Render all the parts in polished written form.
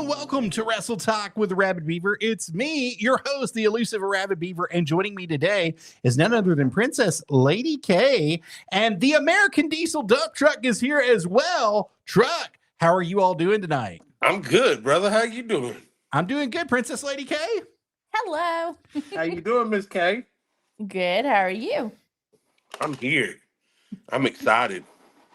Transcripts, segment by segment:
welcome to Wrestle Talk with Arabbidb3aver. It's me, your host, the elusive Arabbidb3aver, and joining me today is none other than Princess Lady K, and the American Diesel Dump Truk is here as well. Truck, how are you all doing tonight? I'm good, brother. How you doing? I'm doing good, Princess Lady K. Hello. How you doing, Miss K? Good. How are you? I'm here. I'm excited.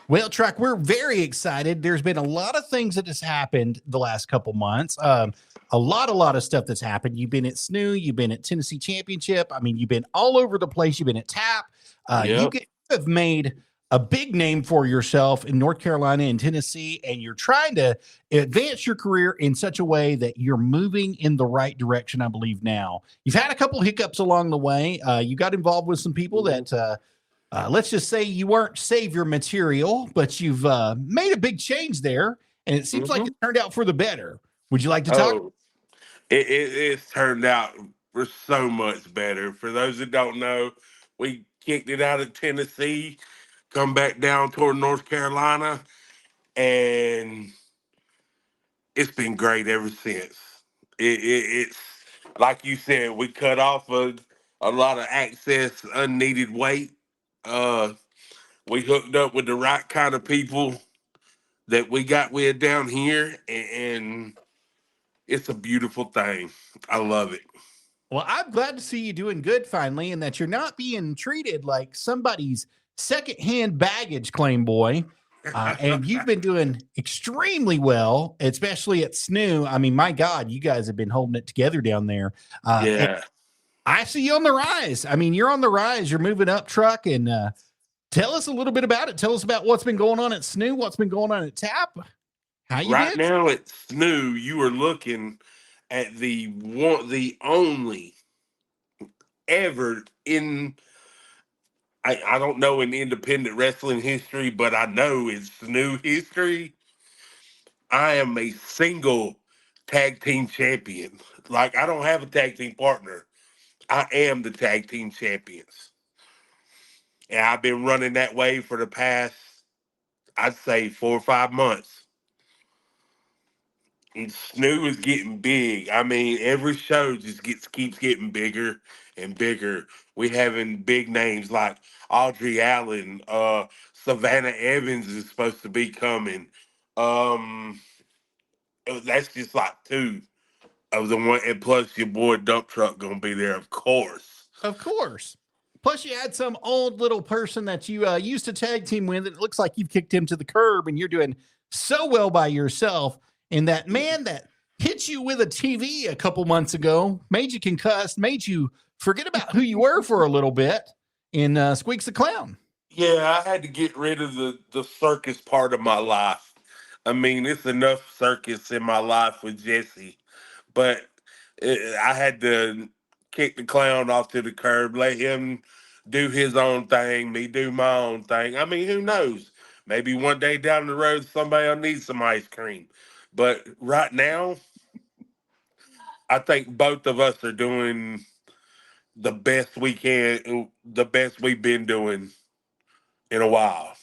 Well, Truck, we're very excited. There's been a lot of things that has happened the last couple months. A lot of stuff that's happened. You've been at SNU, you've been at Tennessee Championship. I mean, you've been all over the place. You've been at TAP. You have made a big name for yourself in North Carolina and Tennessee, and you're trying to advance your career in such a way that you're moving in the right direction, I believe now. You've had a couple hiccups along the way. You got involved with some people that let's just say you weren't savior material, but you've made a big change there, and it seems like it turned out for the better. Would you like to talk? It's turned out for so much better. For those that don't know, we kicked it out of Tennessee, come back down toward North Carolina, and it's been great ever since. It's like you said, we cut off a lot of excess, unneeded weight. We hooked up with the right kind of people that we got with down here, and it's a beautiful thing. I love it. Well, I'm glad to see you doing good finally, and that you're not being treated like somebody's secondhand baggage claim boy. And you've been doing extremely well, especially at SNU. I mean, my God, you guys have been holding it together down there. Yeah. I see you on the rise. I mean, you're on the rise. You're moving up, Truck, and tell us a little bit about it. Tell us about what's been going on at SNU, what's been going on at TAP. How you right now at SNU, you are looking at the only ever in I don't know in independent wrestling history, but I know in SNU history, I am a single tag team champion. Like, I don't have a tag team partner. I am the tag team champions. And I've been running that way for the past, I'd say, 4 or 5 months. And SNU is getting big. I mean, every show just keeps getting bigger and bigger. We having big names like Audrey Allen, Savannah Evans is supposed to be coming. That's just like 2 of the one, and plus your boy Dump Truck gonna be there, of course. Of course. Plus, you had some old little person that you used to tag team with. It looks like you've kicked him to the curb, and you're doing so well by yourself. And that man that hit you with a TV a couple months ago, made you concussed, made you forget about who you were for a little bit in Squeaks the Clown. Yeah, I had to get rid of the circus part of my life. I mean, it's enough circus in my life with Jesse, but I had to kick the clown off to the curb, let him do his own thing, me do my own thing. I mean, who knows? Maybe one day down the road, somebody will need some ice cream. But right now, I think both of us are doing the best we can, the best we've been doing in a while.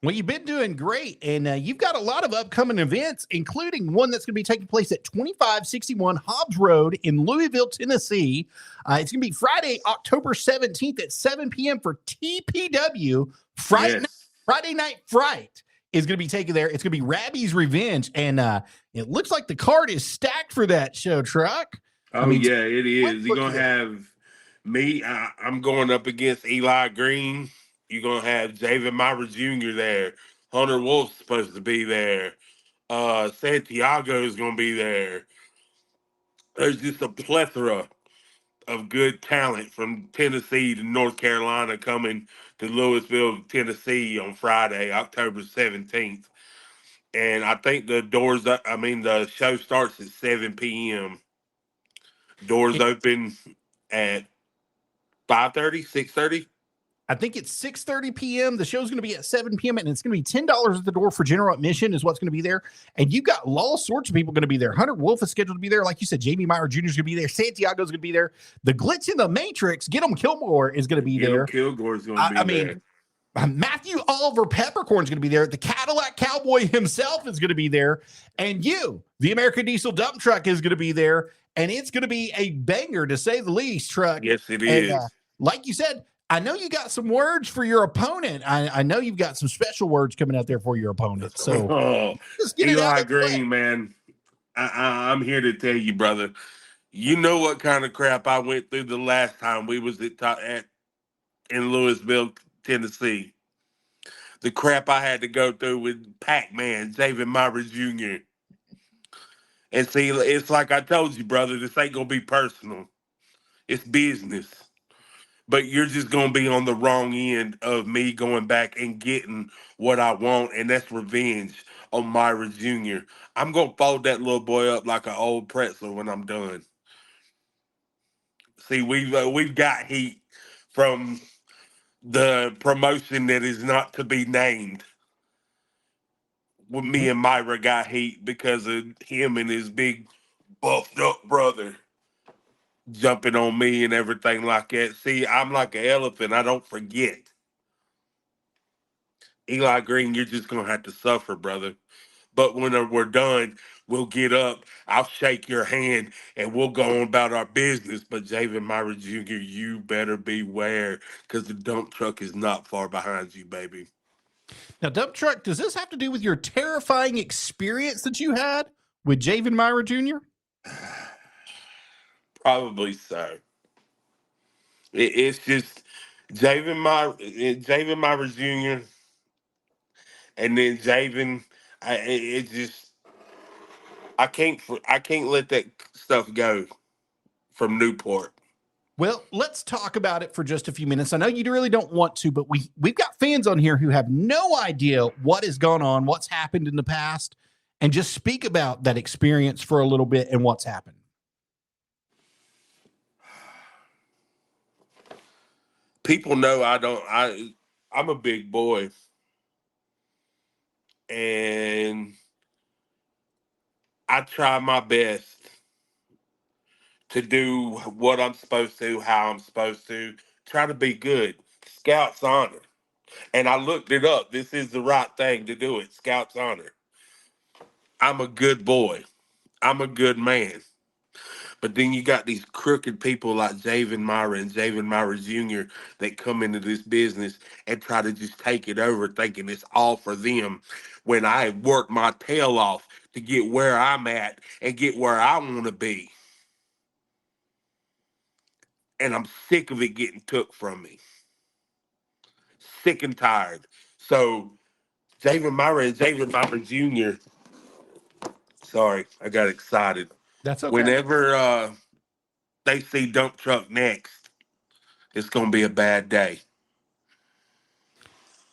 Well, you've been doing great, and you've got a lot of upcoming events, including one that's going to be taking place at 2561 Hobbs Road in Louisville, Tennessee. It's going to be Friday, October 17th at 7 p.m. for TPW. Friday Night Fright is going to be taken there. It's going to be Rabbi's Revenge, and it looks like the card is stacked for that show, Truck. Oh, yeah, it is. You're going to have me. I'm going up against Eli Green. You're going to have David Myra Jr. there. Hunter Wolf's supposed to be there. Santiago is going to be there. There's just a plethora of good talent from Tennessee to North Carolina coming to Louisville, Tennessee on Friday, October 17th. And I think the show starts at 7 p.m. Doors open at 5:30, 6:30. I think it's 6:30 p.m. The show's going to be at 7 p.m. and it's going to be $10 at the door for general admission is what's going to be there. And you got all sorts of people going to be there. Hunter Wolf is scheduled to be there. Like you said, Jamie Meyer Jr. is going to be there. Santiago's going to be there. The Glitz in the Matrix, Get 'em Kilgore is going to be there. Kilgore is going to be there. Matthew Oliver Peppercorn's going to be there. The Cadillac Cowboy himself is going to be there. And you, the American Diesel Dump Truck, is going to be there. And it's going to be a banger, to say the least, Truck. Yes, it And is. like you said, I know you got some words for your opponent. I know you've got some special words coming out there for your opponent. So just get it Eli out. Green, man, I'm here to tell you, brother. You know what kind of crap I went through the last time we was in Louisville, Tennessee. The crap I had to go through with Pac-Man, David Myers Jr. And see, it's like I told you, brother, this ain't going to be personal. It's business. But you're just going to be on the wrong end of me going back and getting what I want, and that's revenge on Myers Jr. I'm going to fold that little boy up like an old pretzel when I'm done. See, we've got heat from the promotion that is not to be named. With me and Myra got heat because of him and his big buffed up brother jumping on me and everything like that. See, I'm like an elephant. I don't forget. Eli Green, you're just going to have to suffer, brother. But when we're done, we'll get up. I'll shake your hand and we'll go on about our business. But Javen Myra Jr., you better beware because the dump truck is not far behind you, baby. Now, Dump Truck, does this have to do with your terrifying experience that you had with Javen Myra Jr.? Probably so. It's just Javen Myra Jr. and then Javen. I can't let that stuff go from Newport. Well, let's talk about it for just a few minutes. I know you really don't want to, but we've got fans on here who have no idea what has gone on, what's happened in the past, and just speak about that experience for a little bit and what's happened. People know I'm a big boy, and I try my best to do what I'm supposed to, how I'm supposed to, try to be good. Scout's honor. And I looked it up. This is the right thing to do it. Scout's honor. I'm a good boy. I'm a good man. But then you got these crooked people like Javen Myra and Javen Myra Jr. that come into this business and try to just take it over thinking it's all for them when I worked my tail off to get where I'm at and get where I want to be. And I'm sick of it getting took from me. Sick and tired. So Javen Myra and Javen Myra Jr. Sorry, I got excited. That's okay. Whenever they see Dump Truck next, it's going to be a bad day.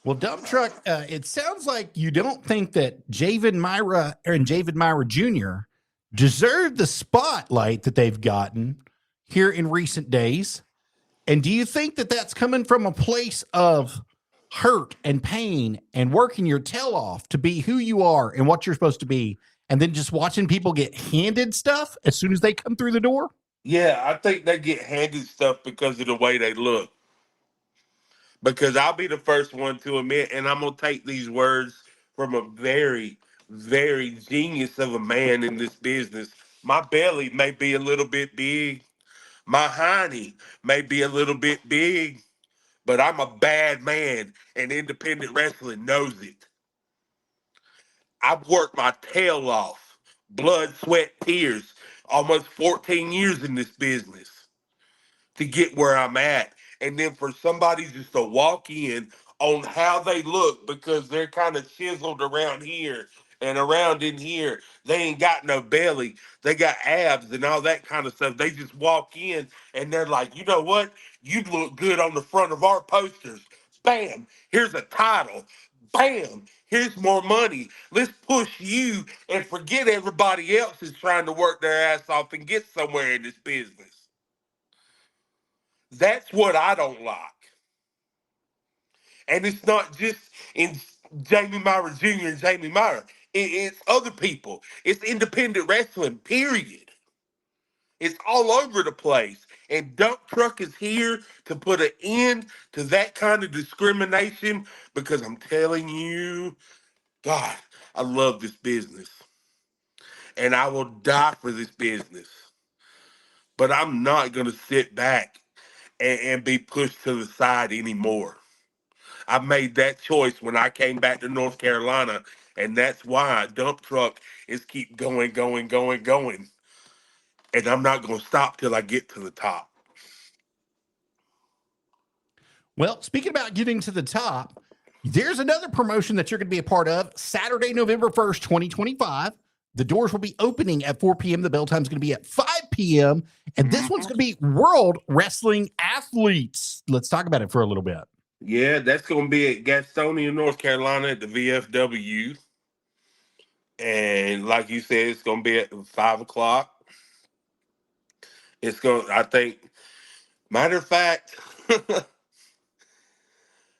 Well, Dump Truck, it sounds like you don't think that Javen Myra and Javen Myra Jr. deserve the spotlight that they've gotten here in recent days. And do you think that that's coming from a place of hurt and pain and working your tail off to be who you are and what you're supposed to be, and then just watching people get handed stuff as soon as they come through the door? Yeah, I think they get handed stuff because of the way they look. Because I'll be the first one to admit, and I'm going to take these words from a very, very genius of a man in this business. My belly may be a little bit big. My hiney may be a little bit big, but I'm a bad man, and independent wrestling knows it. I've worked my tail off, blood, sweat, tears, almost 14 years in this business to get where I'm at. And then for somebody just to walk in on how they look because they're kind of chiseled around here and around in here. They ain't got no belly. They got abs and all that kind of stuff. They just walk in and they're like, you know what? You look good on the front of our posters. Bam, here's a title. Bam, here's more money. Let's push you and forget everybody else is trying to work their ass off and get somewhere in this business. That's what I don't like. And it's not just in Jamie Myra Jr. and Jamie Myra. It's other people. It's independent wrestling, period. It's all over the place. And Dump Truck is here to put an end to that kind of discrimination because I'm telling you, God, I love this business. And I will die for this business. But I'm not going to sit back and be pushed to the side anymore. I made that choice when I came back to North Carolina, and that's why Dump Truck is keep going, going, going, going. And I'm not going to stop till I get to the top. Well, speaking about getting to the top, there's another promotion that you're going to be a part of Saturday, November 1st, 2025. The doors will be opening at 4 p.m. The bell time is going to be at 5 p.m. And this one's going to be World Wrestling Athletes. Let's talk about it for a little bit. Yeah, that's going to be at Gastonia, North Carolina at the VFW. And like you said, it's going to be at 5 o'clock. It's going to, I think, matter of fact,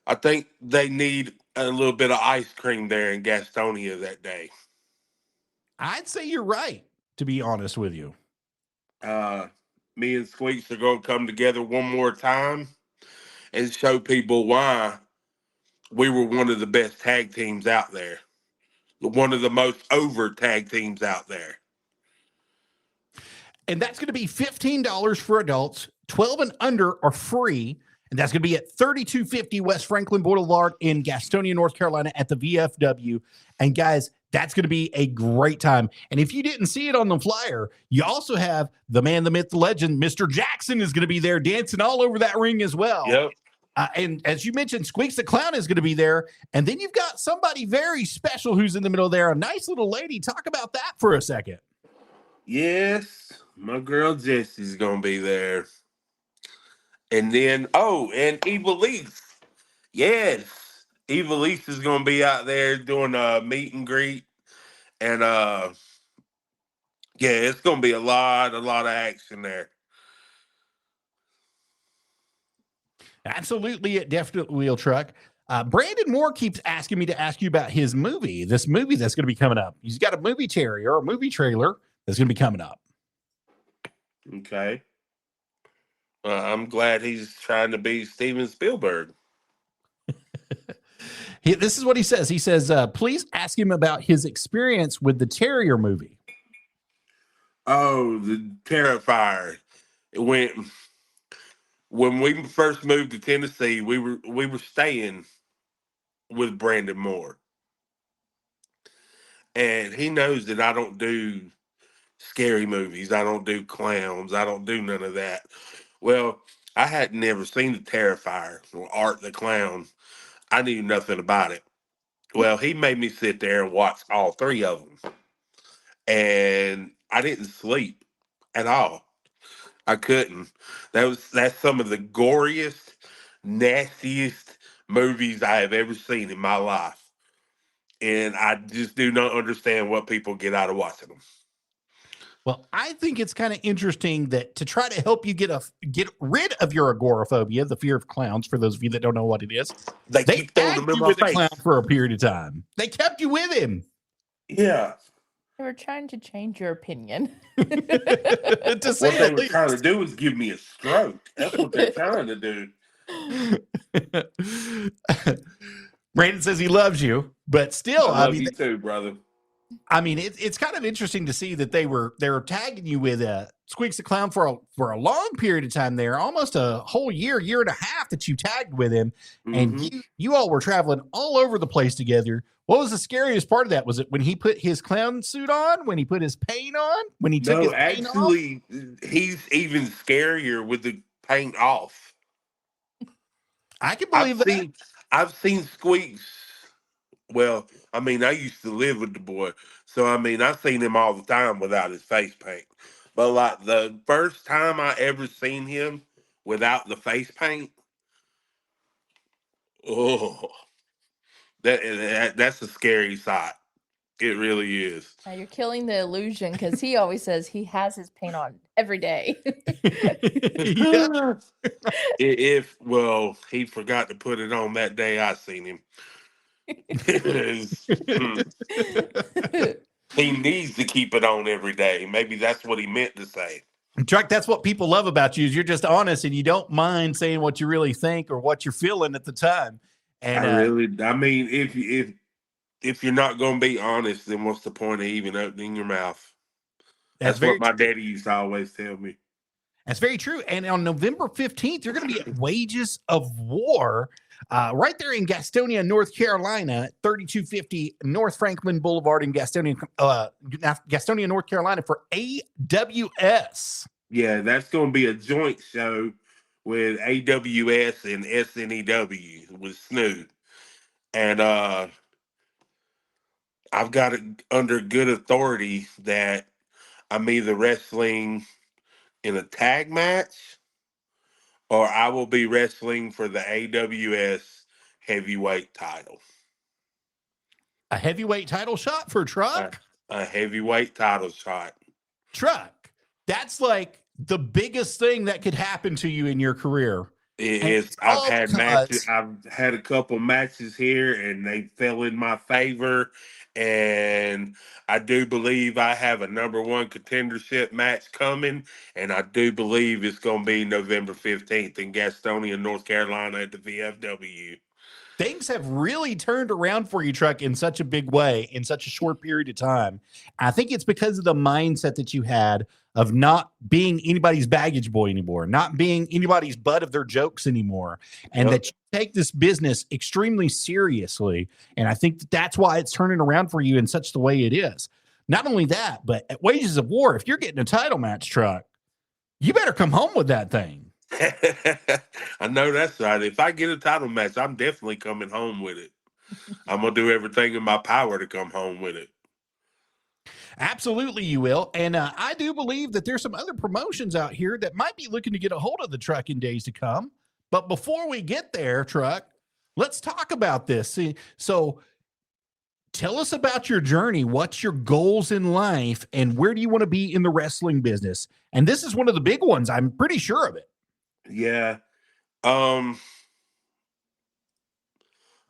I think they need a little bit of ice cream there in Gastonia that day. I'd say you're right, to be honest with you. Me and Squeaks are going to come together one more time and show people why we were one of the best tag teams out there. One of the most over tag teams out there. And that's going to be $15 for adults. 12 and under are free. And that's going to be at 3250 West Franklin Boulevard in Gastonia, North Carolina at the VFW. And guys, that's going to be a great time. And if you didn't see it on the flyer, you also have the man, the myth, the legend, Mr. Jackson is going to be there dancing all over that ring as well. Yep. And as you mentioned, Squeaks the Clown is going to be there. And then you've got somebody very special who's in the middle there, a nice little lady. Talk about that for a second. Yes, my girl Jessie's going to be there. And then, and Evilise. Yes, Evilise is going to be out there doing a meet and greet. And, it's going to be a lot of action there. Absolutely, it definitely will, Truck. Brandon Moore keeps asking me to ask you about his movie, this movie that's going to be coming up. He's got a movie terrier, a movie trailer that's going to be coming up. Okay. I'm glad he's trying to be Steven Spielberg. This is what he says. He says, please ask him about his experience with the Terrier movie. Oh, the Terrifier. When we first moved to Tennessee, we were staying with Brandon Moore. And he knows that I don't do scary movies. I don't do clowns. I don't do none of that. Well, I had never seen the Terrifier or Art the Clown. I knew nothing about it. Well, he made me sit there and watch all three of them. And I didn't sleep at all. I couldn't. That's some of the goriest, nastiest movies I have ever seen in my life. And I just do not understand what people get out of watching them. Well, I think it's kind of interesting that to try to help you get rid of your agoraphobia, the fear of clowns, for those of you that don't know what it is, they keep throwing them in my with face. a clown for a period of time. They kept you with him. Yeah. They were trying to change your opinion. To say What they were least. trying to do is give me a stroke. That's what they're trying to do. Brandon says he loves you, but still, I love you too, brother. I mean, it's kind of interesting to see that they were tagging you with Squeaks the Clown for a long period of time there, almost a whole year and a half that you tagged with him, and you all were traveling all over the place together. What was the scariest part of that? Was it when he put his clown suit on, when he put his paint on, when he took his paint off? Actually, he's even scarier with the paint off. I can believe that. I've seen Squeaks. Well, I mean, I used to live with the boy, so I mean, I've seen him all the time without his face paint. But like the first time I ever seen him without the face paint, that's a scary sight. It really is. Now you're killing the illusion because he always says he has his paint on every day. Well, he forgot to put it on that day I seen him. He needs to keep it on every day. Maybe that's what he meant to say. Truck, that's what people love about you is you're just honest and you don't mind saying what you really think or what you're feeling at the time. And I mean, if you're not going to be honest, then what's the point of even opening your mouth? That's what my daddy used to always tell me. That's very true. And on November 15th, you're going to be at Wages of War right there in Gastonia, North Carolina, 3250 North Franklin Boulevard in Gastonia, North Carolina for AWS. Yeah, that's going to be a joint show with AWS and SNEW with Snoop. And I've got it under good authority that I'm either wrestling in a tag match or I will be wrestling for the AWS heavyweight title. A heavyweight title shot for Truck? A heavyweight title shot. Truck. That's like the biggest thing that could happen to you in your career. I've had a couple matches here and they fell in my favor. And I do believe I have a number one contendership match coming. And I do believe it's going to be November 15th in Gastonia, North Carolina at the VFW. Things have really turned around for you, Truck, in such a big way in such a short period of time. I think it's because of the mindset that you had of not being anybody's baggage boy anymore, not being anybody's butt of their jokes anymore, and that you take this business extremely seriously. And I think that's why it's turning around for you in such the way it is. Not only that, but at Wages of War, if you're getting a title match, Truck, you better come home with that thing. I know that's right. If I get a title match, I'm definitely coming home with it. I'm going to do everything in my power to come home with it. Absolutely, you will. And I do believe that there's some other promotions out here that might be looking to get a hold of the Truck in days to come. But before we get there, Truck, let's talk about this. So tell us about your journey. What's your goals in life and where do you want to be in the wrestling business? And this is one of the big ones. I'm pretty sure of it. Yeah. Well,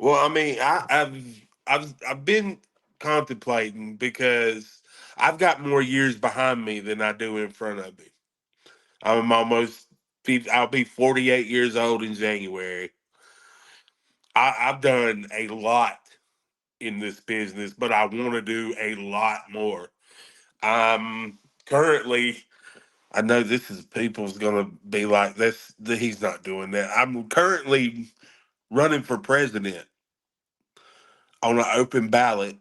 I mean, I've been contemplating because I've got more years behind me than I do in front of me. I'll be 48 years old in January. I've done a lot in this business, but I want to do a lot more. Currently, I know people's gonna be like, he's not doing that. I'm currently running for president on an open ballot,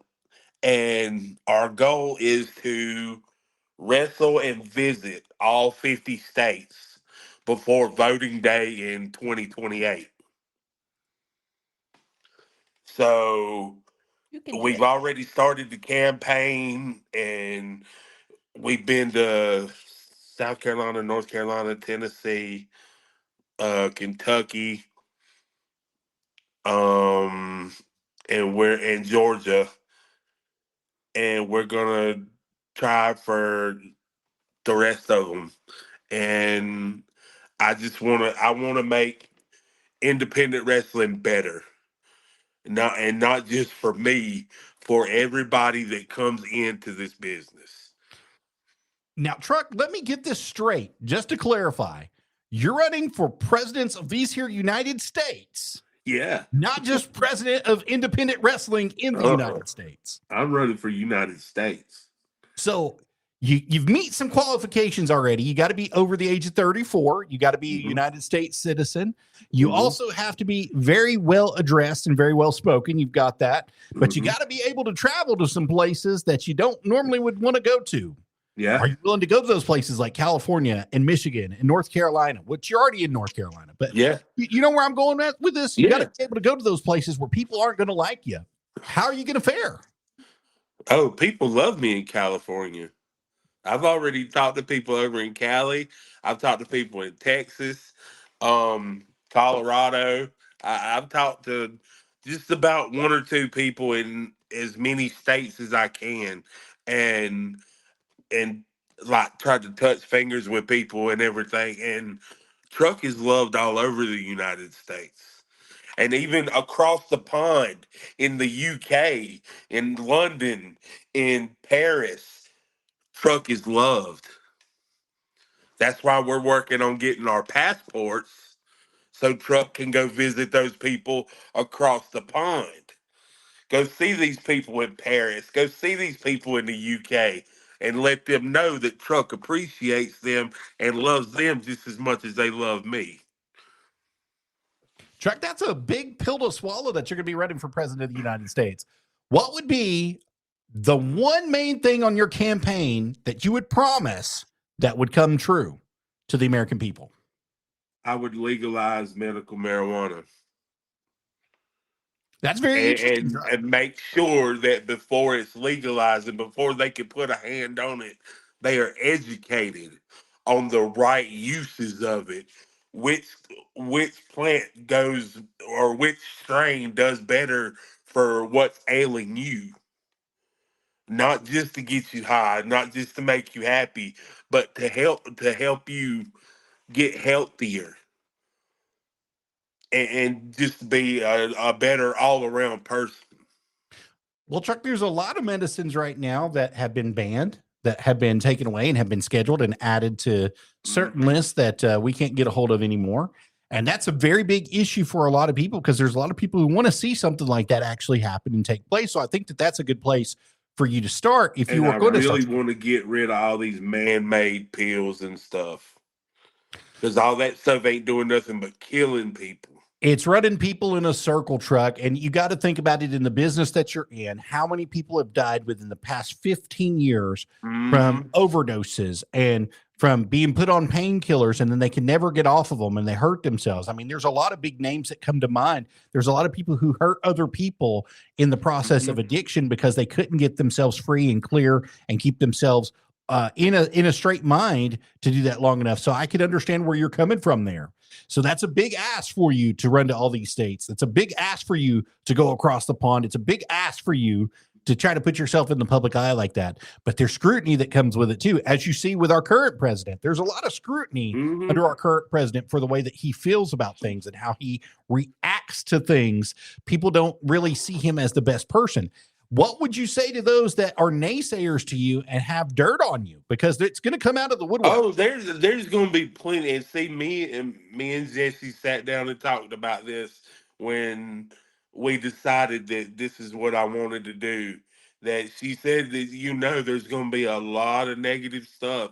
and our goal is to wrestle and visit all 50 states before voting day in 2028. So we've already started the campaign, and we've been to South Carolina, North Carolina, Tennessee, Kentucky, and we're in Georgia, and we're gonna try for the rest of them. And I want to make independent wrestling better, not just for me, for everybody that comes into this business. Now, Truck, let me get this straight, just to clarify. You're running for presidents of these here United States. Yeah. Not just president of independent wrestling in the United States. I'm running for United States. So you've met some qualifications already. You got to be over the age of 34. You got to be a United States citizen. You also have to be very well addressed and very well spoken. You've got that. But you got to be able to travel to some places that you don't normally would want to go to. Yeah. Are you willing to go to those places like California and Michigan and North Carolina, which you're already in North Carolina? But yeah, you know where I'm going with this? You got to be able to go to those places where people aren't going to like you. How are you going to fare? Oh, people love me in California. I've already talked to people over in Cali. I've talked to people in Texas, Colorado. I've talked to just about one or two people in as many states as I can, and like tried to touch fingers with people and everything. And Truck is loved all over the United States, and even across the pond in the UK, in London, in Paris. Truck is loved. That's why we're working on getting our passports so Truck can go visit those people across the pond. Go see these people in Paris. Go see these people in the UK and let them know that Truck appreciates them and loves them just as much as they love me. Truck, that's a big pill to swallow that you're going to be running for president of the United States. What would be the one main thing on your campaign that you would promise that would come true to the American people? I would legalize medical marijuana. That's very interesting. And make sure that before it's legalized and before they can put a hand on it, they are educated on the right uses of it. Which plant goes or which strain does better for what's ailing you. Not just to get you high, not just to make you happy, but to help you get healthier and just be a better all around person. Well, Chuck, there's a lot of medicines right now that have been banned, that have been taken away and have been scheduled and added to certain lists that we can't get a hold of anymore. And that's a very big issue for a lot of people because there's a lot of people who want to see something like that actually happen and take place. So I think that that's a good place for you to start if you were going to. I really want to get rid of all these man-made pills and stuff because all that stuff ain't doing nothing but killing people. It's running people in a circle, Truck, and you got to think about it in the business that you're in. How many people have died within the past 15 years from overdoses and from being put on painkillers, and then they can never get off of them and they hurt themselves? I mean, there's a lot of big names that come to mind. There's a lot of people who hurt other people in the process of addiction because they couldn't get themselves free and clear and keep themselves in a straight mind to do that long enough. So I could understand where you're coming from there. So that's a big ask for you to run to all these states. That's a big ask for you to go across the pond. It's a big ask for you to try to put yourself in the public eye like that. But there's scrutiny that comes with it too. As you see with our current president, there's a lot of scrutiny under our current president for the way that he feels about things and how he reacts to things. People don't really see him as the best person. What would you say to those that are naysayers to you and have dirt on you? Because it's going to come out of the woodwork. Oh, there's going to be plenty. And see, me and Jesse sat down and talked about this when we decided that this is what I wanted to do. That she said that, there's going to be a lot of negative stuff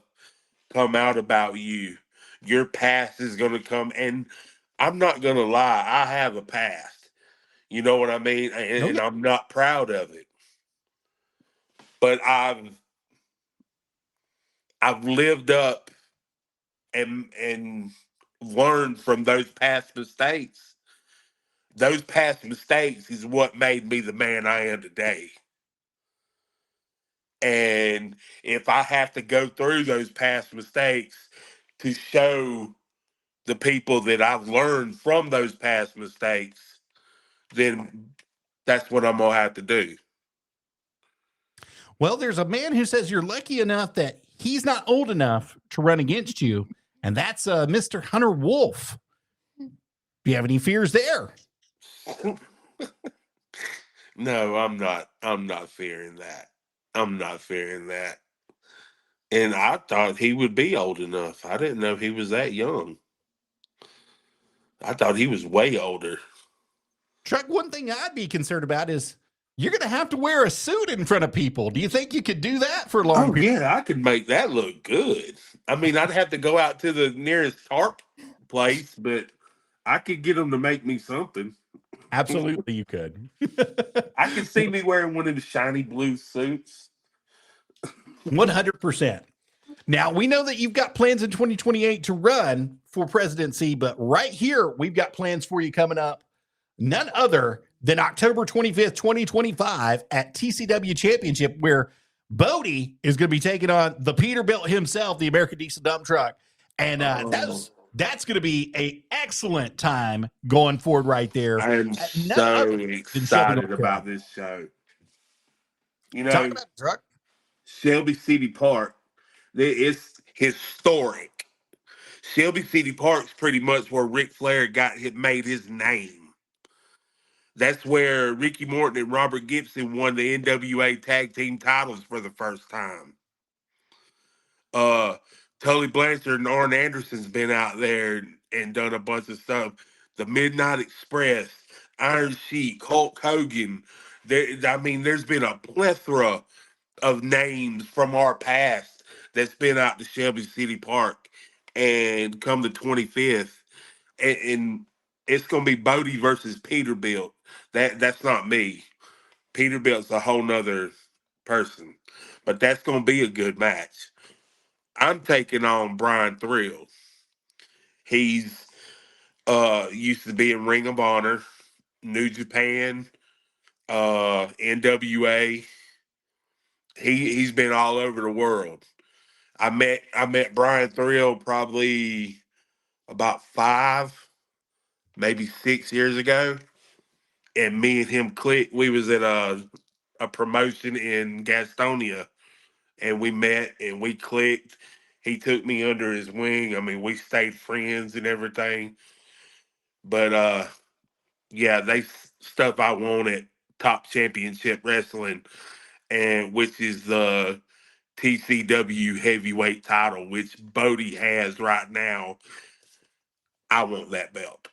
come out about you. Your past is going to come. And I'm not going to lie. I have a past. You know what I mean? And I'm not proud of it. But I've lived up and learned from those past mistakes. Those past mistakes is what made me the man I am today. And if I have to go through those past mistakes to show the people that I've learned from those past mistakes, then that's what I'm going to have to do. Well, there's a man who says you're lucky enough that he's not old enough to run against you, and that's Mr. Hunter Wolf. Do you have any fears there? No, I'm not. I'm not fearing that. I'm not fearing that. And I thought he would be old enough. I didn't know he was that young. I thought he was way older. Truck, one thing I'd be concerned about is you're going to have to wear a suit in front of people. Do you think you could do that for a long period? Yeah, I could make that look good. I mean, I'd have to go out to the nearest tarp place, but I could get them to make me something. Absolutely, you could. I could see me wearing one of the shiny blue suits. 100%. Now, we know that you've got plans in 2028 to run for presidency, but right here, we've got plans for you coming up. None other than October 25th, 2025 at TCW Championship, where Bodie is going to be taking on the Peterbilt himself, the American Diesel Dump Truk. And that's going to be an excellent time going forward right there. I am so excited about this show. Talk about the truck. Shelby City Park, it's historic. Shelby City Park's pretty much where Ric Flair made his name. That's where Ricky Morton and Robert Gibson won the NWA tag team titles for the first time. Tully Blanchard and Arn Anderson's been out there and done a bunch of stuff. The Midnight Express, Iron Sheik, Hulk Hogan. There's been a plethora of names from our past that's been out to Shelby City Park. And come the 25th, and it's going to be Bodie versus Peterbilt. That's not me. Peterbilt's a whole nother person. But that's going to be a good match. I'm taking on Brian Thrill. He's used to be in Ring of Honor, New Japan, NWA. He's been all over the world. I met Brian Thrill probably about 5, maybe 6 years ago, and me and him clicked. We was at a promotion in Gastonia, and we met and we clicked. He took me under his wing. I mean, we stayed friends and everything. But yeah, they stuff I want at Top Championship Wrestling, and which is the TCW heavyweight title, which Bodie has right now. I want that belt.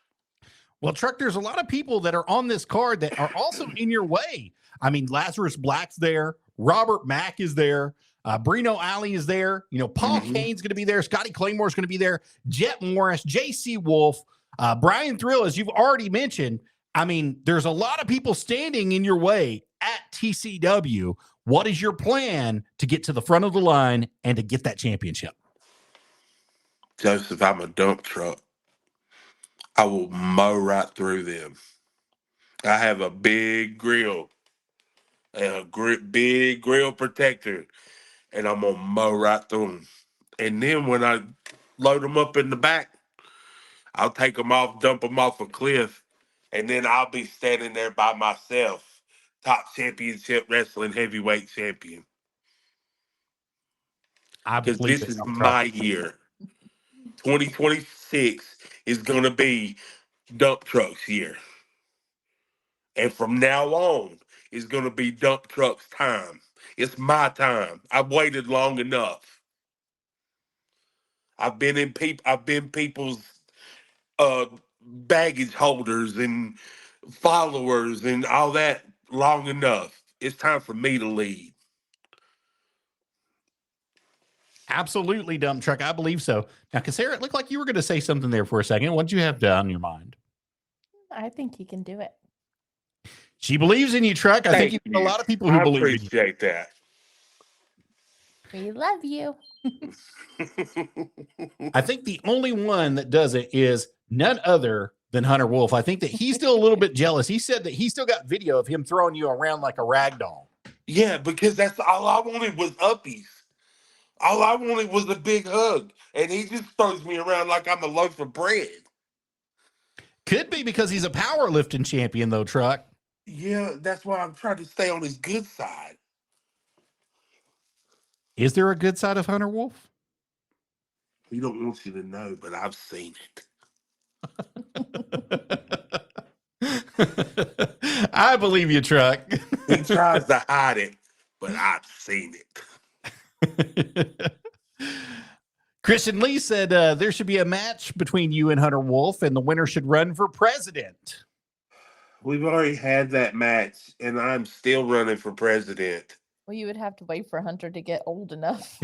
Well, Truck, there's a lot of people that are on this card that are also in your way. I mean, Lazarus Black's there. Robert Mack is there. Brino Alley is there. You know, Paul Kane's going to be there. Scotty Claymore's going to be there. Jet Morris, JC Wolf, Brian Thrill, as you've already mentioned. I mean, there's a lot of people standing in your way at TCW. What is your plan to get to the front of the line and to get that championship? Joseph, I'm a dump truck. I will mow right through them. I have a big grill and a big grill protector, and I'm gonna mow right through them. And then when I load them up in the back, I'll take them off, dump them off a cliff, and then I'll be standing there by myself, Top Championship Wrestling Heavyweight Champion. Because this is my year. 2026 is gonna be dump trucks year. And from now on, it's going to be dump trucks time. It's my time. I've waited long enough. I've been people's baggage holders and followers and all that long enough. It's time for me to lead. Absolutely, dump truck. I believe so. Now, Sarah, it looked like you were going to say something there for a second. What did you have on your mind? I think you can do it. She believes in you, Truck. I think you have a lot of people who believe in you. I appreciate that. We love you. I think the only one that does it is none other than Hunter Wolf. I think that he's still a little bit jealous. He said that he still got video of him throwing you around like a rag doll. Yeah, because that's all I wanted was uppies. All I wanted was a big hug. And he just throws me around like I'm a loaf of bread. Could be because he's a powerlifting champion, though, Truck. Yeah, that's why I'm trying to stay on his good side. Is there a good side of Hunter Wolf? He don't want you to know, but I've seen it. I believe you, Truck. He tries to hide it, but I've seen it. Christian Lee said there should be a match between you and Hunter Wolf, and the winner should run for president. We've already had that match, and I'm still running for president. Well, you would have to wait for Hunter to get old enough.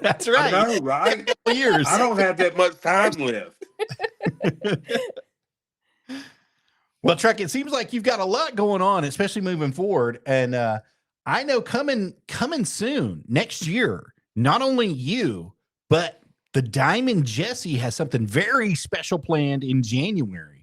That's right. I know, right? Years. I don't have that much time left. Well, Truck, it seems like you've got a lot going on, especially moving forward. And I know coming soon, next year, not only you, but the Diamond Jesse has something very special planned in January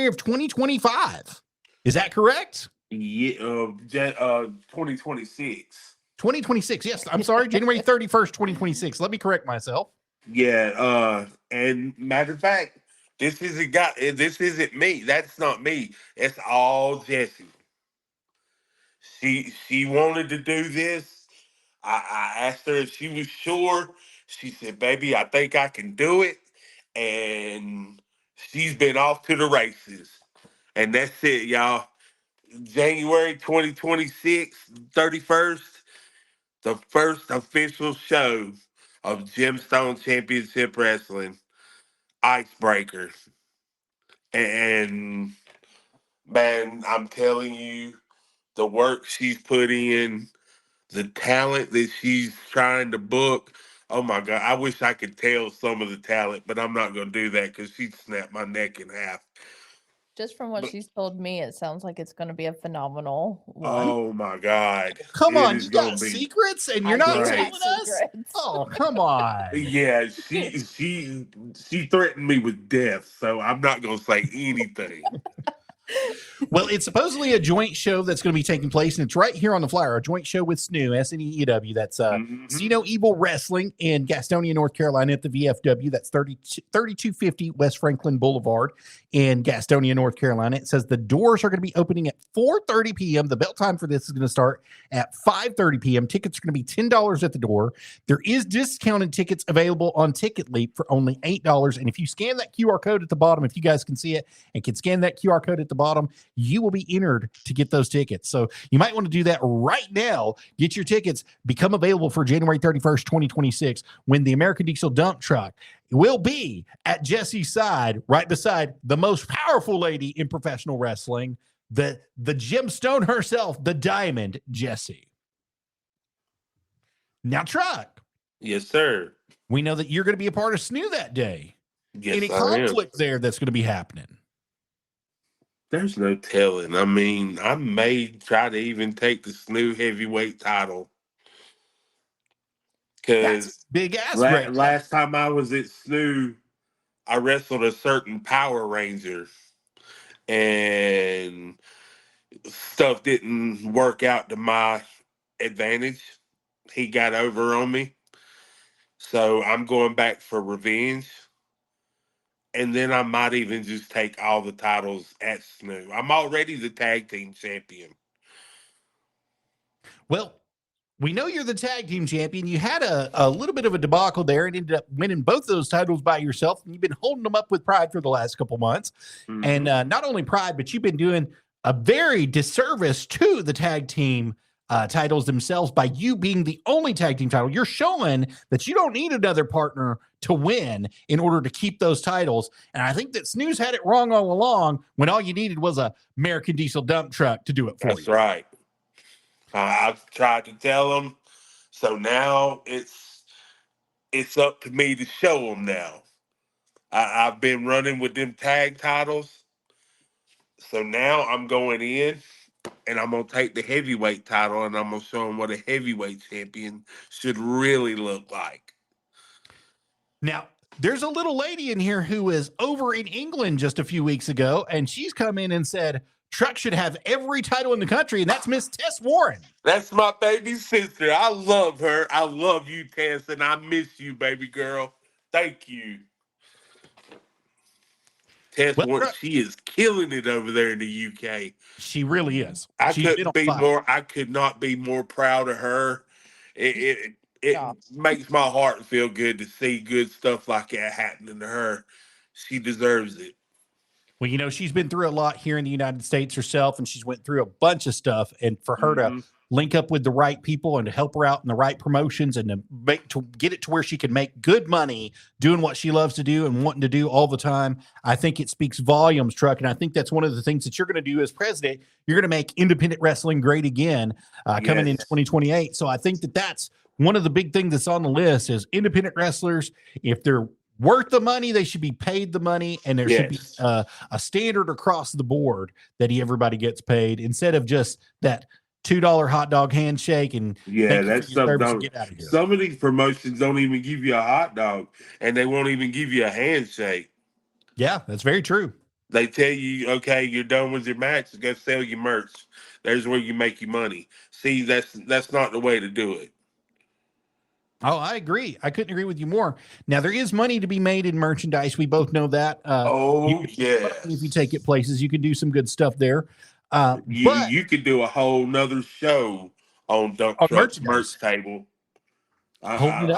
of 2025. Is that correct? Yeah, 2026. 2026. Yes, I'm sorry, January 31st, 2026. Let me correct myself. Yeah, and matter of fact, this isn't me. That's not me. It's all Jesse. She wanted to do this. I asked her if she was sure. She said, "Baby, I think I can do it." And she's been off to the races. And that's it, y'all. January 2026, 31st, the first official show of Gemstone Championship Wrestling, Icebreaker. And man, I'm telling you, the work she's put in, the talent that she's trying to book. Oh my God, I wish I could tell some of the talent, but I'm not going to do that because she'd snap my neck in half. Just from what But, she's told me, it sounds like it's going to be a phenomenal one. oh my God. Come It on, is you going got to be secrets and you're I not do great. have telling us? secrets. Oh, come on. Yeah, she threatened me with death, so I'm not going to say anything. Well, it's supposedly a joint show that's going to be taking place, and it's right here on the flyer, a joint show with SNEW, SNEEW. That's Sino Evil Wrestling in Gastonia, North Carolina at the VFW. That's 3250 West Franklin Boulevard in Gastonia, North Carolina. It says the doors are going to be opening at 4:30 p.m. The bell time for this is going to start at 5:30 p.m. Tickets are going to be $10 at the door. There is discounted tickets available on Ticket Leap for only $8. And if you scan that QR code at the bottom, if you guys can see it and can scan that QR code at the bottom, you will be entered to get those tickets. So you might want to do that right now. Get your tickets, become available for January 31st, 2026, when the American Diesel Dump Truck will be at Jesse's side, right beside the most powerful lady in professional wrestling, the gemstone herself, the Diamond Jessie. Now, Truck. Yes, sir. We know that you're going to be a part of SNEW that day. Yes, Any I conflict there that's going to be happening? There's no telling. I mean, I may try to even take the SNU heavyweight title. Because big ass right last time I was at SNU, I wrestled a certain Power Ranger. And stuff didn't work out to my advantage. He got over on me. So I'm going back for revenge. And then I might even just take all the titles at SNU. I'm already the tag team champion. Well, we know you're the tag team champion. You had a little bit of a debacle there and ended up winning both those titles by yourself. And you've been holding them up with pride for the last couple months. Mm-hmm. And not only pride, but you've been doing a very disservice to the tag team titles themselves by you being the only tag team title. You're showing that you don't need another partner to win in order to keep those titles. And I think that SNU's had it wrong all along when all you needed was a American Diesel Dump Truck to do it for you. That's right. I've tried to tell them. So now it's up to me to show them now. I've been running with them tag titles. So now I'm going in and I'm going to take the heavyweight title and I'm going to show them what a heavyweight champion should really look like. Now, there's a little lady in here who was over in England just a few weeks ago, and she's come in and said, Truck should have every title in the country, and that's Miss Tess Warren. That's my baby sister. I love her. I love you, Tess, and I miss you, baby girl. Thank you. Tess Warren, she is killing it over there in the UK. She really is. I could not be more proud of her. It makes my heart feel good to see good stuff like that happening to her. She deserves it. Well, you know, she's been through a lot here in the United States herself, and she's went through a bunch of stuff. And for her to link up with the right people and to help her out in the right promotions and to get it to where she can make good money doing what she loves to do and wanting to do all the time, I think it speaks volumes, Truck. And I think that's one of the things that you're going to do as president. You're going to make independent wrestling great again coming in 2028. So I think that that's one of the big things that's on the list is independent wrestlers. If they're worth the money, they should be paid the money, and there should be a standard across the board that everybody gets paid instead of just that $2 hot dog handshake and that's something. Some of these promotions don't even give you a hot dog, and they won't even give you a handshake. Yeah, that's very true. They tell you, okay, you're done with your match, go sell your merch. There's where you make your money. See, that's not the way to do it. Oh, I agree. I couldn't agree with you more. Now, there is money to be made in merchandise. We both know that. If you take it places, you can do some good stuff there. You could do a whole nother show on Dump Truck's merch table. I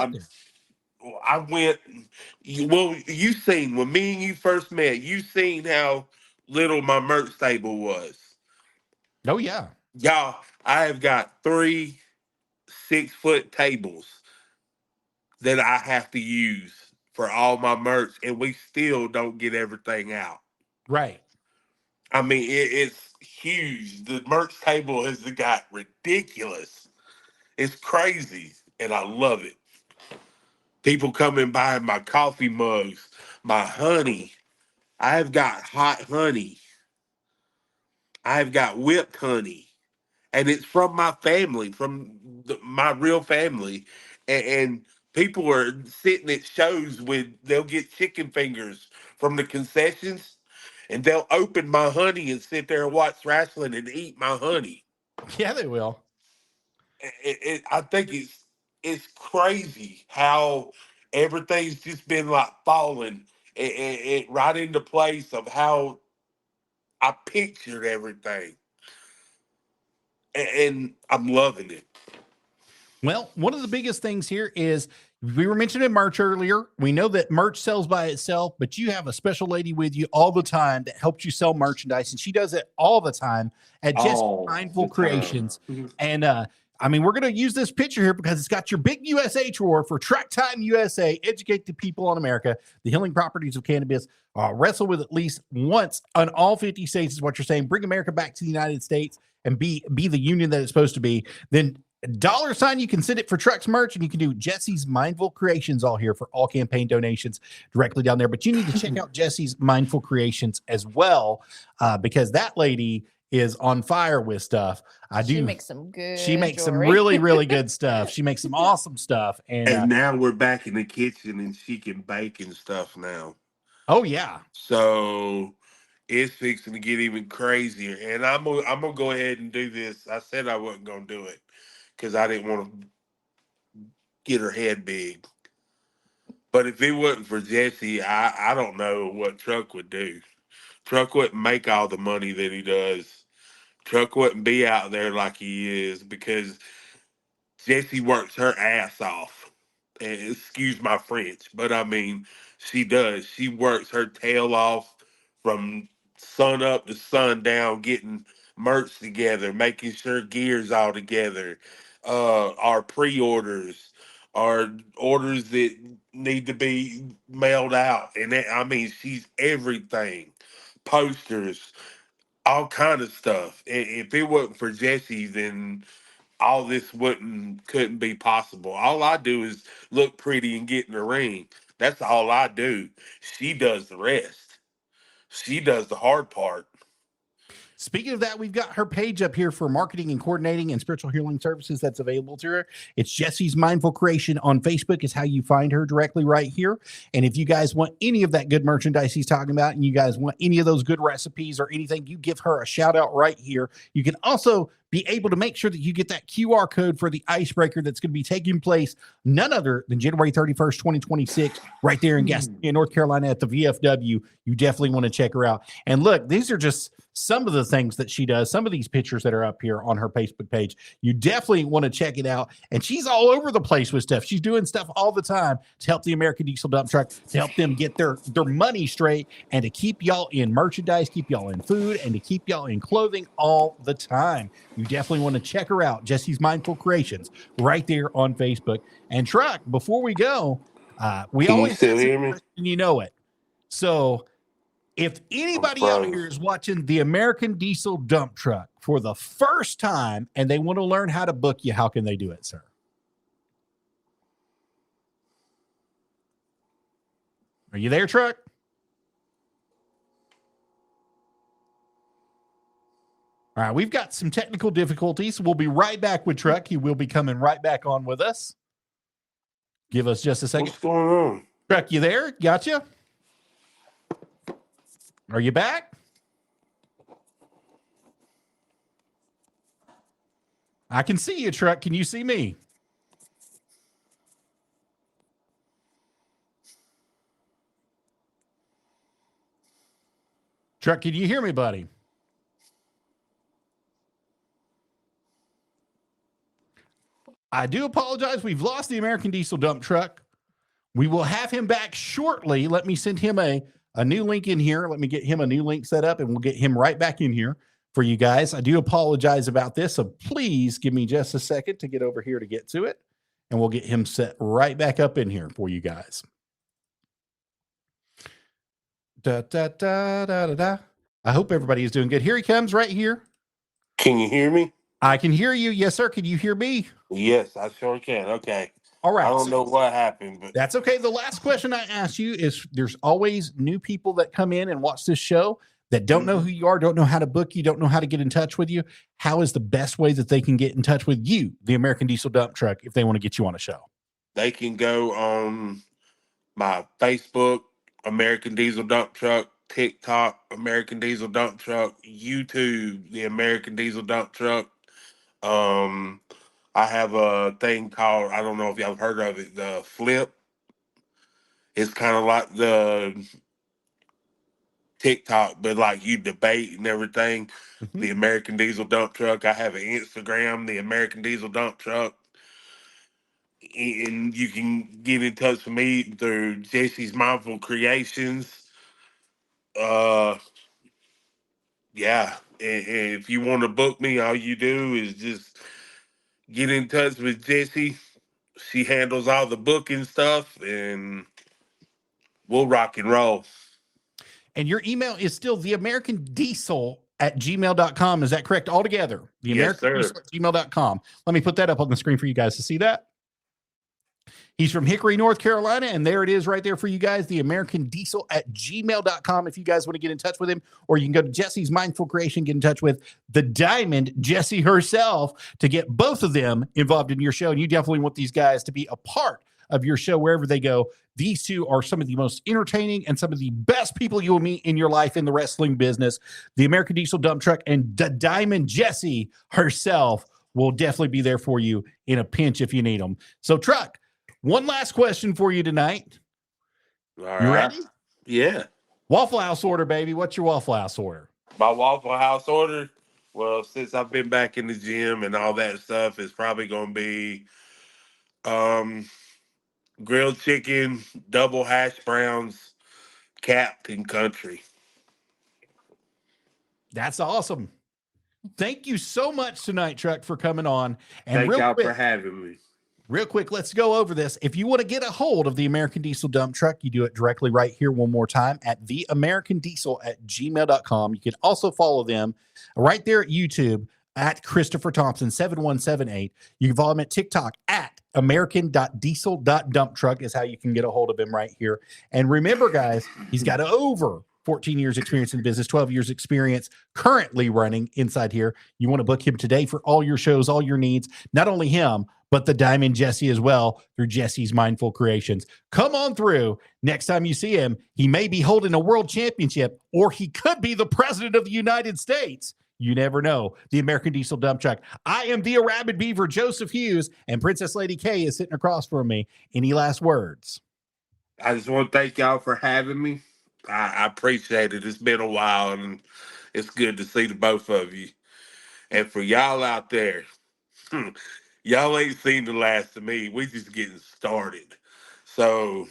went. You seen when me and you first met. You seen how little my merch table was. Oh yeah, y'all. I have got 3 6-foot tables. that I have to use for all my merch, and we still don't get everything out. Right. I mean, it's huge. The merch table has got ridiculous. It's crazy, and I love it. People come and buy my coffee mugs, my honey. I've got hot honey. I've got whipped honey. And it's from my family, from my real family. And people are sitting at shows with, they'll get chicken fingers from the concessions, and they'll open my honey and sit there and watch wrestling and eat my honey. Yeah, they will. I think it's crazy how everything's just been like falling right into place of how I pictured everything, and I'm loving it. Well, one of the biggest things here is we were mentioning merch earlier. We know that merch sells by itself, but you have a special lady with you all the time that helps you sell merchandise, and she does it all the time at Just Mindful Creations. And I mean, we're going to use this picture here because it's got your big USA tour for Truck Time USA. Educate the people on America, the healing properties of cannabis. Wrestle with at least once on all 50 states is what you're saying. Bring America back to the United States and be the union that it's supposed to be. Then $, you can send it for Trucks merch, and you can do Jesse's Mindful Creations all here for all campaign donations directly down there. But you need to check out Jesse's Mindful Creations as well, because that lady is on fire with stuff. She makes some good. She makes jewelry. some really, really good stuff. She makes some awesome stuff. And now we're back in the kitchen, and she can bake and stuff now. Oh yeah. So it's fixing to get even crazier. And I'm gonna go ahead and do this. I said I wasn't gonna do it because I didn't want to get her head big. But if it wasn't for Jesse, I don't know what Truck would do. Truck wouldn't make all the money that he does. Truck wouldn't be out there like he is because Jesse works her ass off. And excuse my French, but I mean, she does. She works her tail off from sun up to sundown, getting merch together, making sure gear's all together, our pre-orders, our orders that need to be mailed out. And that, I mean, she's everything. Posters, all kind of stuff. If it wasn't for Jesse, then all this couldn't be possible. All I do is look pretty and get in the ring. That's all I do. She does the rest. She does the hard part. Speaking of that, we've got her page up here for marketing and coordinating and spiritual healing services that's available to her. It's Jesse's Mindful Creation on Facebook is how you find her directly right here. And if you guys want any of that good merchandise he's talking about, and you guys want any of those good recipes or anything, you give her a shout out right here. You can also be able to make sure that you get that QR code for the icebreaker that's going to be taking place none other than January 31st, 2026, right there in Gastonia, North Carolina at the VFW. You definitely want to check her out. And look, these are just some of the things that she does, some of these pictures that are up here on her Facebook page. You definitely want to check it out. And she's all over the place with stuff. She's doing stuff all the time to help the American Diesel Dump Truck, to help them get their money straight, and to keep y'all in merchandise, keep y'all in food, and to keep y'all in clothing all the time. You definitely want to check her out, Jesse's Mindful Creations, right there on Facebook. And Truck, before we go, we Can always you still hear me? you know it. So if anybody out here is watching the American Diesel Dump Truck for the first time and they want to learn how to book you, how can they do it, sir? Are you there, Truck? All right, we've got some technical difficulties. We'll be right back with Truck. He will be coming right back on with us. Give us just a second. What's going on? Truck, you there? Gotcha. Are you back? I can see you, Truck. Can you see me? Truck, can you hear me, buddy? I do apologize. We've lost the American Diesel Dump Truck. We will have him back shortly. Let me send him a new link in here. Let me get him a new link set up, and we'll get him right back in here for you guys. I do apologize about this, so please give me just a second to get over here to get to it. and we'll get him set right back up in here for you guys. Da, da, da, da, da, da. I hope everybody is doing good. Here he comes right here. Can you hear me? I can hear you. Yes, sir. Can you hear me? Yes, I sure can. Okay. All right. I don't know what happened, but that's okay. The last question I ask you is there's always new people that come in and watch this show that don't know who you are, don't know how to book you, don't know how to get in touch with you. How is the best way that they can get in touch with you, the American Diesel Dump Truck, if they want to get you on a show? They can go on my Facebook, American Diesel Dump Truck, TikTok, American Diesel Dump Truck, YouTube, the American Diesel Dump Truck. I have a thing called, I don't know if y'all have heard of it, the Flip. It's kind of like the TikTok, but like you debate and everything. The American Diesel Dump Truck. I have an Instagram, the American Diesel Dump Truck. And you can get in touch with me through Jesse's Mindful Creations. Yeah. And if you want to book me, all you do is just get in touch with Jessie. She handles all the booking stuff, and we'll rock and roll. And your email is still theamericandiesel@gmail.com. Is that correct altogether? Theamericandiesel@gmail.com. Let me put that up on the screen for you guys to see that. He's from Hickory, North Carolina, and there it is right there for you guys, theamericandiesel@gmail.com if you guys want to get in touch with him, or you can go to Jesse's Mindful Creation, get in touch with the Diamond Jessie herself to get both of them involved in your show. And you definitely want these guys to be a part of your show wherever they go. These two are some of the most entertaining and some of the best people you will meet in your life in the wrestling business. The American Diesel Dump Truck and the Diamond Jessie herself will definitely be there for you in a pinch if you need them. So, Truck, one last question for you tonight. All you right. ready? Yeah. Waffle House order, baby. What's your Waffle House order? My Waffle House order? Well, since I've been back in the gym and all that stuff, it's probably going to be grilled chicken, double hash browns, Captain Country. That's awesome. Thank you so much tonight, Truck, for coming on. And Thank y'all for having me. Real quick, let's go over this. If you want to get a hold of the American Diesel Dump Truck, you do it directly right here one more time at theamericandiesel@gmail.com. You can also follow them right there at YouTube at Christopher Thompson 7178. You can follow him at TikTok at American.diesel.dumptruck is how you can get a hold of him right here. And remember, guys, he's got over 14 years experience in business, 12 years experience currently running inside here. You want to book him today for all your shows, all your needs, not only him, but the Diamond Jessie as well through Jesse's Mindful Creations. Come on through. Next time you see him, he may be holding a world championship, or he could be the president of the United States. You never know. The American Diesel Dump Truck. I am the Arabbidb3aver, Joseph Hughes, and Princess Lady K is sitting across from me. Any last words? I just want to thank y'all for having me. I appreciate it. It's been a while, and it's good to see the both of you. And for y'all out there, y'all ain't seen the last of me. We just getting started. So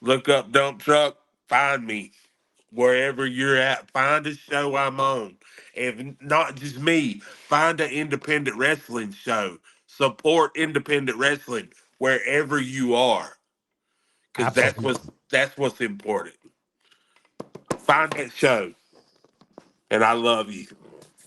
look up Dump Truck, find me wherever you're at. Find a show I'm on. If not just me, find an independent wrestling show. Support independent wrestling wherever you are. Because that's what's important. Find that show. And I love you.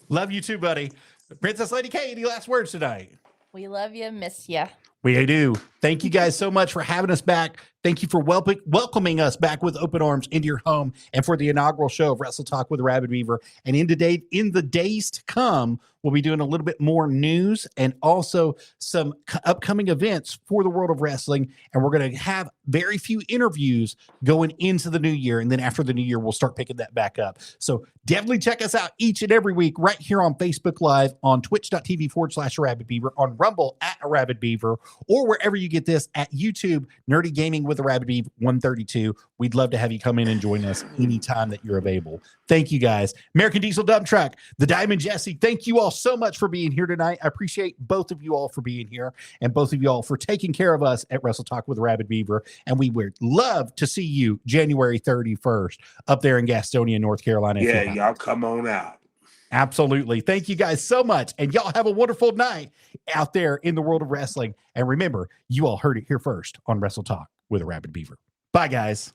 Love you too, buddy. Princess Lady K, any last words tonight? We love you. Miss you. We do. Thank you guys so much for having us back. Thank you for welcoming us back with open arms into your home and for the inaugural show of Wrestle Talk with Arabbidb3aver. And in the days to come, we'll be doing a little bit more news and also some upcoming events for the world of wrestling. And we're going to have very few interviews going into the new year. And then after the new year, we'll start picking that back up. So definitely check us out each and every week right here on Facebook Live, on twitch.tv/Arabbidb3aver, on Rumble at Arabbidb3aver, or wherever you get this at YouTube, Nerdy Gaming with Arabbidb3aver132. We'd love to have you come in and join us anytime that you're available. Thank you guys. American Diesel Dump Truck, the Diamond Jessie, thank you all so much for being here tonight. I appreciate both of you all for being here and both of you all for taking care of us at Wrestle Talk with Arabbidb3aver. And we would love to see you January 31st up there in Gastonia, North Carolina. Yeah, y'all come on out. Absolutely. Thank you guys so much. And y'all have a wonderful night. out there in the world of wrestling. And remember, you all heard it here first on Wrestle Talk with Arabbidb3aver. Bye, guys.